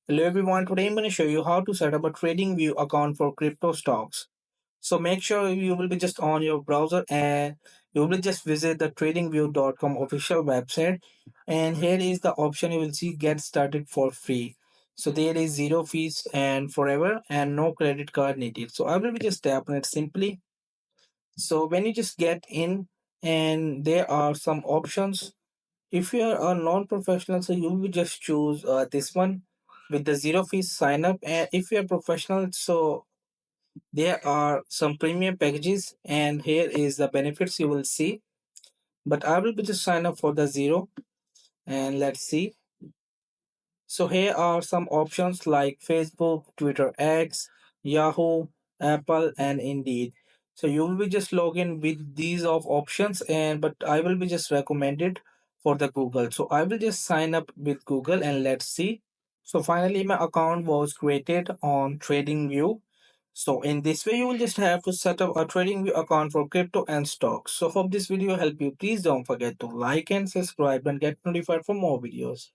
Hello everyone, today I'm going to show you how to set up a TradingView account for crypto stocks. So make sure you will be just on your browser and you will just visit the tradingview.com official website, and here is the option you will see get started for free. So there is zero fees and forever and no credit card needed. So I will be just tap on it simply. So when you just get in, and there are some options. If you are a non-professional, so you will just choose this one with the zero fees sign up. And if you are professional, so there are some premium packages, and here is the benefits you will see. But I will be just sign up for the zero, and let's see. So here are some options like Facebook, Twitter X, Yahoo, Apple, and Indeed. So you will be just log in with these of options, and but I will be just recommended for the Google. So I will just sign up with Google and let's see. So finally my account was created on TradingView. So in this way you will just have to set up a TradingView account for crypto and stocks. So hope this video helped you. Please don't forget to like and subscribe and get notified for more videos.